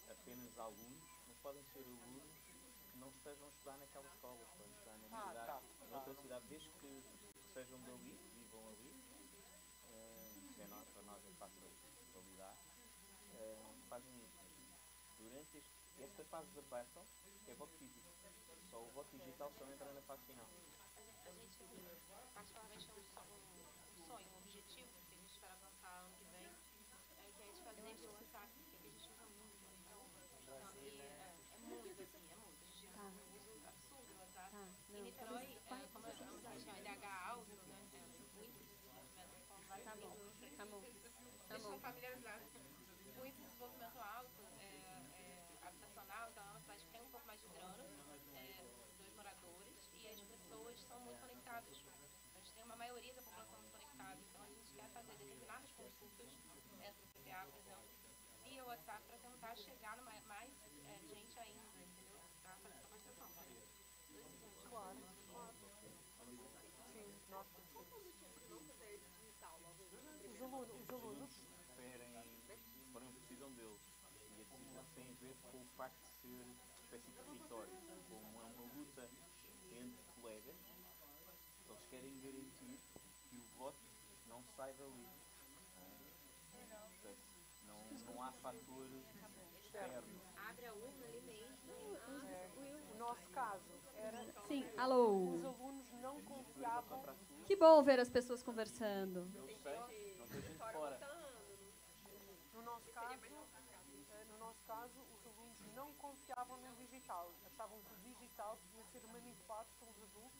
apenas alunos, mas podem ser alunos que não estejam a estudar naquela escola, podem estudar na cidade, noutra cidade, desde que sejam dali, vivam ali. Para nós é fácil validar. Fazem isso. Durante este Esta fase da battle é voto físico. Só o voto digital só entra na fase final. A gente particularmente tem um sonho, um objetivo que a gente espera alcançar ano que vem, que é de fazer o WhatsApp, que a gente usa muito. Então, é muito, assim, é muito. A gente usa absurdo o WhatsApp. Em Niterói, como é uma região IDH alto, né, o índice de desenvolvimento Tá bom. Estão familiarizados. O índice de desenvolvimento alto, habitacional, então é uma cidade que tem um pouco mais de grana, dos moradores, e as pessoas são muito conectadas. A gente tem uma maioria da população muito conectada, então a gente quer fazer determinadas consultas do PPA, por exemplo, via WhatsApp para tentar chegar mais gente ainda, entendeu? Para fazer essa participação. Claro. Sim, nossa. Os alunos Precisam deles. E a decisão tem a ver com o facto de ser uma espécie de território. Como é uma luta entre colegas, eles querem garantir que o voto não sai dali. Portanto, não há fator externo. Abre a urna ali mesmo. O nosso caso era... Sim, alô. Os alunos não confiavam... Que bom ver as pessoas conversando. Não sei, não tem gente fora. No nosso caso, os alunos não confiavam no digital. Achavam que o digital podia ser manipulado pelos adultos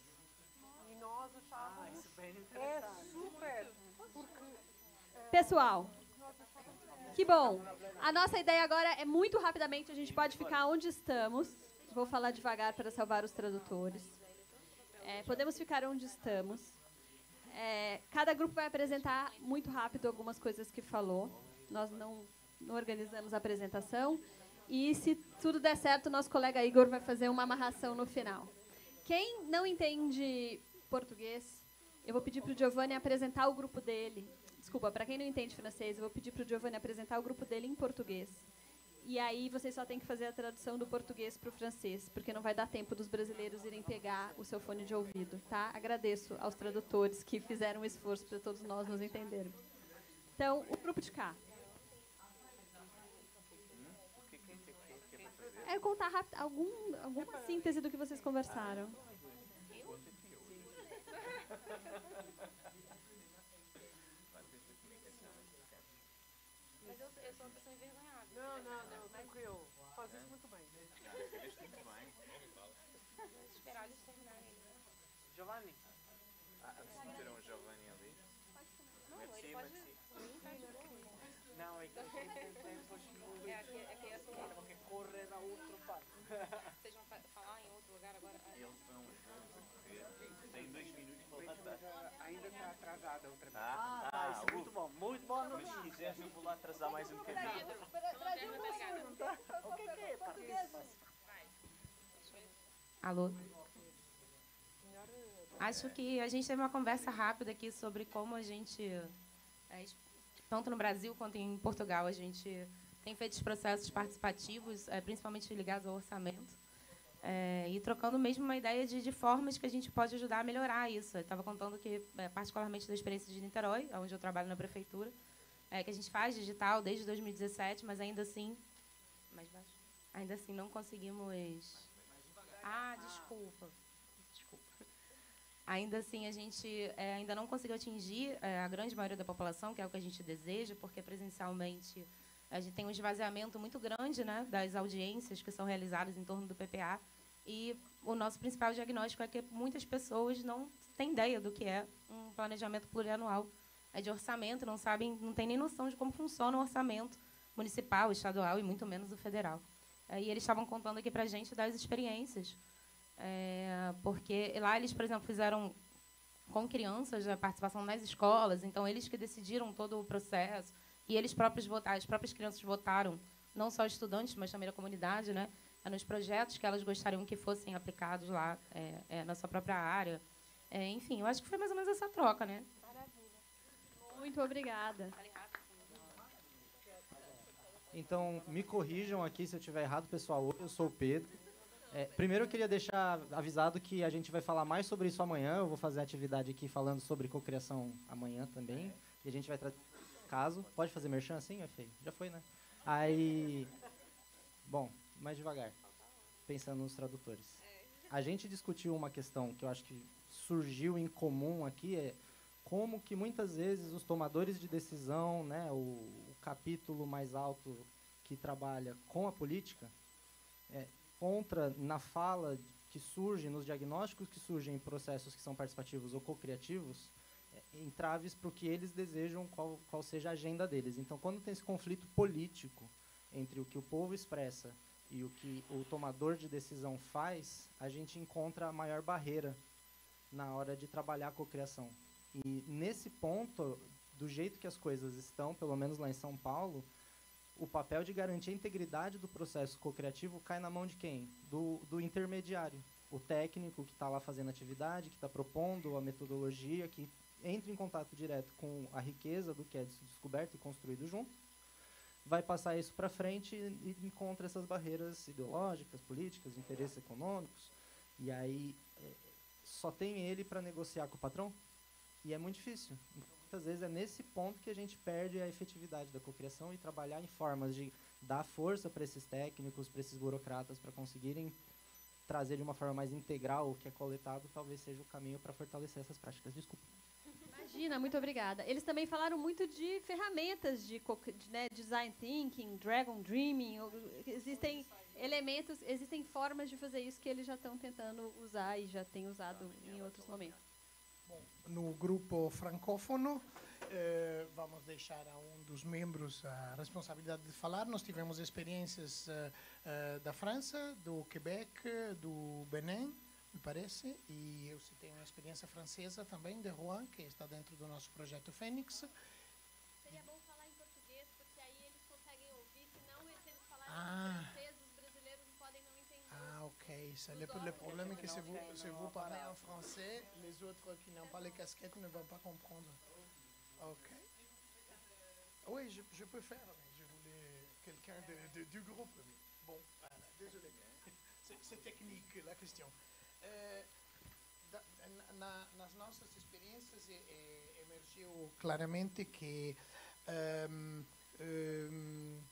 e nós achávamos... Isso é bem É interessante. super, porque... Pessoal, que bom. A nossa ideia agora é muito rapidamente, a gente pode ficar onde estamos. Vou falar devagar para salvar os tradutores. Podemos ficar onde estamos. Cada grupo vai apresentar muito rápido algumas coisas que falou. Nós não organizamos a apresentação. E, se tudo der certo, nosso colega Igor vai fazer uma amarração no final. Quem não entende português, eu vou pedir para o Giovanni apresentar o grupo dele. Desculpa, para quem não entende francês, eu vou pedir para o Giovanni apresentar o grupo dele em português. E aí vocês só têm que fazer a tradução do português para o francês, porque não vai dar tempo dos brasileiros irem pegar o seu fone de ouvido, tá? Agradeço aos tradutores que fizeram um esforço para todos nós nos entendermos. Então, o grupo de cá. É contar rápido, alguma síntese do que vocês conversaram. Mas eu sou uma pessoa envergonhada. Não, tranquilo. Faz isso muito bem. Vou esperar eles terminarem. Giovanni, Se meteram o Giovanni ali. Não, ele Merci, pode merci. vir, tá de boa. não, é que tem tempos muito... Aqui é sua. Temos que correr a outro parte. Vocês vão falar em outro lugar agora? Eles vão correr. Tem 2 minutos para levantar. Ainda está atrasada outra vez. Isso é muito bom. Muito boa Mas se notícia. quiseres, eu vou lá atrasar mais um bocadinho. O que é? Alô? Acho que a gente teve uma conversa rápida aqui sobre como a gente, tanto no Brasil quanto em Portugal, a gente tem feito os processos participativos, principalmente ligados ao orçamento, e trocando mesmo uma ideia de formas que a gente pode ajudar a melhorar isso. Eu estava contando que, particularmente da experiência de Niterói, onde eu trabalho na prefeitura, que a gente faz digital desde 2017, mas ainda assim... Mais baixo? Ainda assim não conseguimos... Desculpa. Ainda assim, a gente ainda não conseguiu atingir a grande maioria da população, que é o que a gente deseja, porque presencialmente a gente tem um esvaziamento muito grande, né, das audiências que são realizadas em torno do PPA. E o nosso principal diagnóstico é que muitas pessoas não têm ideia do que é um planejamento plurianual de orçamento, não têm nem noção de como funciona o orçamento municipal, estadual e muito menos o federal. E eles estavam contando aqui para a gente das experiências, porque lá eles, por exemplo, fizeram com crianças a participação nas escolas, então eles que decidiram todo o processo, e eles próprios votaram, as próprias crianças votaram, não só estudantes, mas também a comunidade, né, nos projetos que elas gostariam que fossem aplicados lá na sua própria área. Enfim, eu acho que foi mais ou menos essa troca, né? Maravilha. Muito obrigada. Então, me corrijam aqui se eu estiver errado, pessoal. Eu sou o Pedro. Primeiro, eu queria deixar avisado que a gente vai falar mais sobre isso amanhã. Eu vou fazer a atividade aqui falando sobre cocriação amanhã também. E a gente vai trazer caso. Pode fazer merchan assim, é feio? Já foi, né? Aí, bom, mais devagar, pensando nos tradutores. A gente discutiu uma questão que eu acho que surgiu em comum aqui, é como que muitas vezes os tomadores de decisão, né, o capítulo mais alto que trabalha com a política, encontra na fala que surge, nos diagnósticos que surgem em processos que são participativos ou co-criativos, entraves para o que eles desejam, qual seja a agenda deles. Então, quando tem esse conflito político entre o que o povo expressa e o que o tomador de decisão faz, a gente encontra a maior barreira na hora de trabalhar a cocriação. E, nesse ponto, do jeito que as coisas estão, pelo menos lá em São Paulo, o papel de garantir a integridade do processo cocriativo cai na mão de quem? Do intermediário. O técnico que está lá fazendo a atividade, que está propondo a metodologia, que entra em contato direto com a riqueza do que é descoberto e construído junto, vai passar isso para frente e encontra essas barreiras ideológicas, políticas, interesses econômicos, e aí só tem ele para negociar com o patrão, e é muito difícil. Então, muitas vezes é nesse ponto que a gente perde a efetividade da cocriação e trabalhar em formas de dar força para esses técnicos, para esses burocratas, para conseguirem trazer de uma forma mais integral o que é coletado, talvez seja o caminho para fortalecer essas práticas. Desculpa. Imagina, muito obrigada. Eles também falaram muito de ferramentas de né, design thinking, dragon dreaming. Existem elementos, existem formas de fazer isso que eles já estão tentando usar e já têm usado em outros momentos. Bom, no grupo francófono, vamos deixar a um dos membros a responsabilidade de falar. Nós tivemos experiências da França, do Quebec, do Benin, me parece, e eu citei uma experiência francesa também, de Rouen, que está dentro do nosso projeto Fênix. Seria bom falar em português, porque aí eles conseguem ouvir, senão se eles falarem em francês, os brasileiros podem não entender. Ah, ok. Le problème est que si vous parlez en français, les autres qui n'ont pas les casquettes ne vont pas comprendre. Ok. Oui, je peux faire, mais je voulais quelqu'un du groupe. Bon, désolé. C'est technique, la question. Nas nossas experiências emergiu claramente que,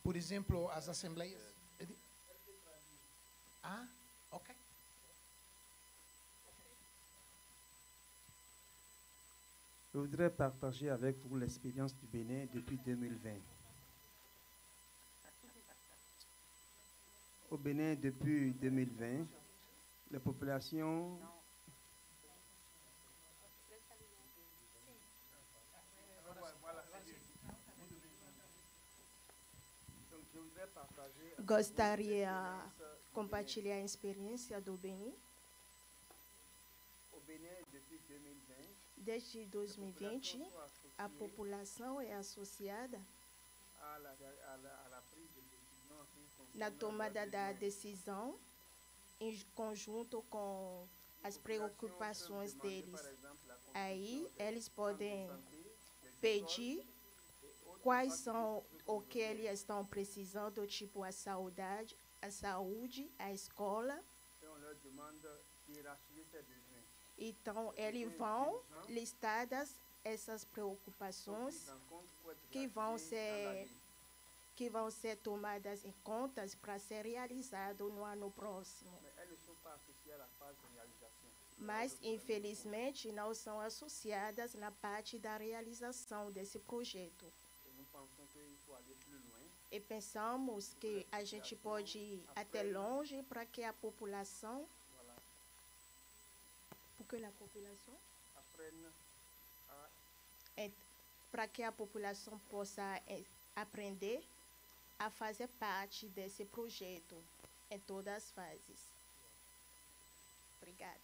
por exemplo, as assembleias... Ah, ok. Je voudrais partager avec vous l'expérience du Bénin depuis 2020. Au Bénin, depuis 2020, la population gostaria de compartilhar a experiência do Benin. Desde 2020, a população é associada na tomada da decisão em conjunto com as preocupações deles. Aí eles podem pedir quais são o que eles estão precisando, tipo a saúde, a escola. Então, eles vão listadas essas preocupações que vão ser tomadas em conta para ser realizado no ano próximo. Mas, infelizmente, não são associadas na parte da realização desse projeto. E pensamos que a gente pode ir até longe para que a população... para que a população possa aprender a fazer parte desse projeto em todas as fases. Obrigada.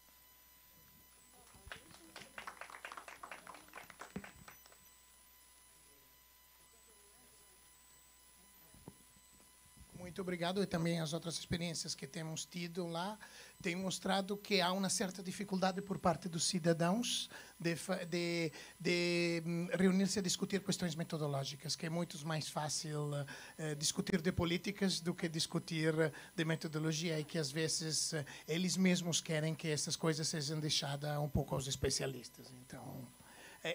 Muito obrigado. E também as outras experiências que temos tido lá têm mostrado que há uma certa dificuldade por parte dos cidadãos de reunir-se a discutir questões metodológicas, que é muito mais fácil discutir de políticas do que discutir de metodologia, e que às vezes eles mesmos querem que essas coisas sejam deixadas um pouco aos especialistas. Então,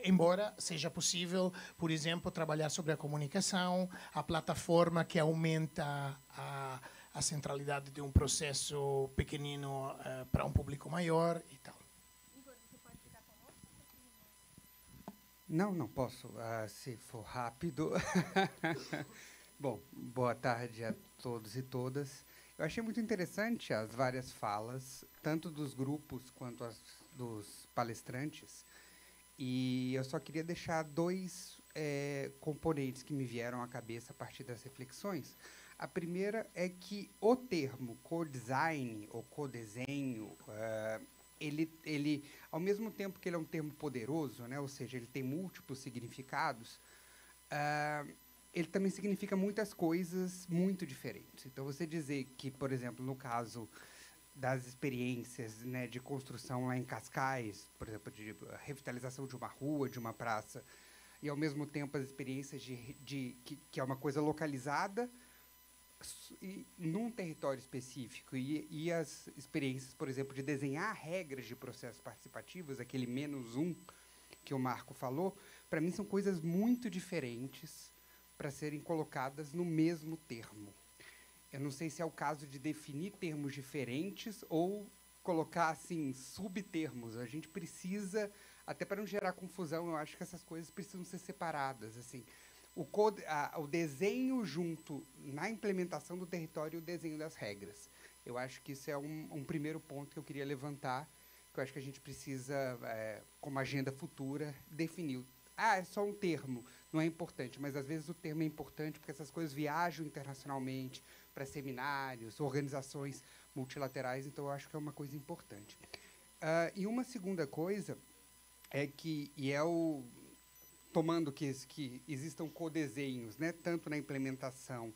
embora seja possível, por exemplo, trabalhar sobre a comunicação, a plataforma que aumenta a centralidade de um processo pequenino para um público maior e tal. Não posso, se for rápido. Bom, boa tarde a todos e todas. Eu achei muito interessante as várias falas, tanto dos grupos quanto dos palestrantes. E eu só queria deixar dois componentes que me vieram à cabeça a partir das reflexões. A primeira é que o termo co-design ou co-desenho, ele, ao mesmo tempo que ele é um termo poderoso, né, ou seja, ele tem múltiplos significados, ele também significa muitas coisas muito diferentes. Então, você dizer que, por exemplo, no caso das experiências, né, de construção lá em Cascais, por exemplo, de revitalização de uma rua, de uma praça, e, ao mesmo tempo, as experiências que é uma coisa localizada num território específico, e as experiências, por exemplo, de desenhar regras de processos participativos, aquele -1 que o Marco falou, para mim são coisas muito diferentes para serem colocadas no mesmo termo. Eu não sei se é o caso de definir termos diferentes ou colocar assim subtermos. A gente precisa, até para não gerar confusão, eu acho que essas coisas precisam ser separadas, assim. O desenho junto na implementação do território e o desenho das regras. Eu acho que isso é um primeiro ponto que eu queria levantar, que eu acho que a gente precisa, como agenda futura, definir. É só um termo, não é importante, mas às vezes o termo é importante porque essas coisas viajam internacionalmente para seminários, organizações multilaterais, então eu acho que é uma coisa importante. E uma segunda coisa é que, tomando que existam codesenhos, né, tanto na implementação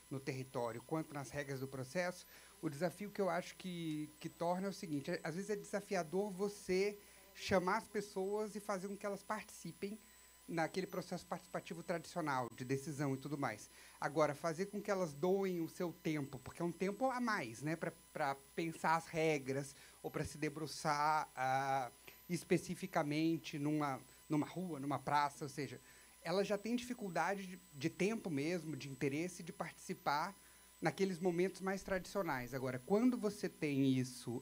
no território quanto nas regras do processo, o desafio que eu acho que torna é o seguinte: às vezes é desafiador você chamar as pessoas e fazer com que elas participem naquele processo participativo tradicional, de decisão e tudo mais. Agora, fazer com que elas doem o seu tempo, porque é um tempo a mais, né, para pensar as regras ou para se debruçar especificamente numa rua, numa praça, ou seja, ela já tem dificuldade de tempo mesmo, de interesse, de participar naqueles momentos mais tradicionais. Agora, quando você tem isso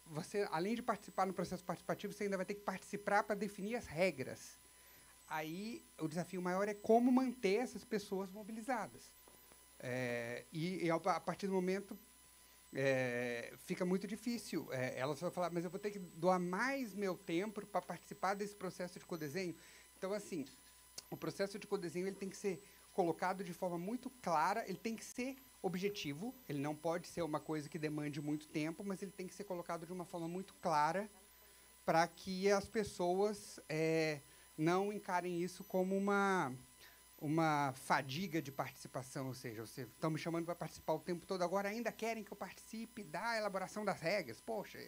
você, além de participar no processo participativo, você ainda vai ter que participar para definir as regras. Aí, o desafio maior é como manter essas pessoas mobilizadas. A partir do momento fica muito difícil. Elas vão falar, mas eu vou ter que doar mais meu tempo para participar desse processo de codesenho. Então, assim, o processo de codesenho ele tem que ser colocado de forma muito clara, ele tem que ser objetivo, ele não pode ser uma coisa que demande muito tempo, mas ele tem que ser colocado de uma forma muito clara para que as pessoas não encarem isso como uma fadiga de participação, ou seja, vocês estão me chamando para participar o tempo todo, agora ainda querem que eu participe da elaboração das regras. Poxa,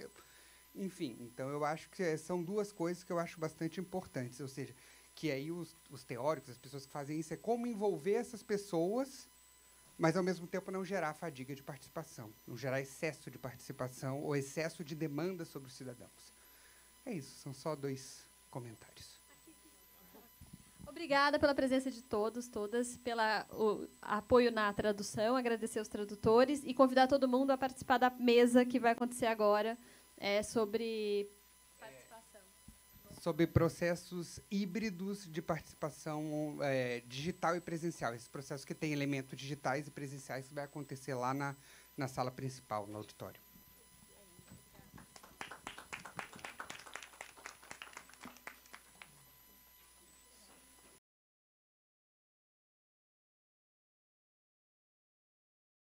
enfim, então eu acho que são duas coisas que eu acho bastante importantes, ou seja, que aí os teóricos, as pessoas que fazem isso, é como envolver essas pessoas, mas, ao mesmo tempo, não gerar fadiga de participação, não gerar excesso de participação ou excesso de demanda sobre os cidadãos. É isso, são só dois comentários. Obrigada pela presença de todos, todas, pelo apoio na tradução, agradecer aos tradutores e convidar todo mundo a participar da mesa que vai acontecer agora sobre participação. Sobre processos híbridos de participação digital e presencial. Esses processos que têm elementos digitais e presenciais vai acontecer lá na sala principal, no auditório.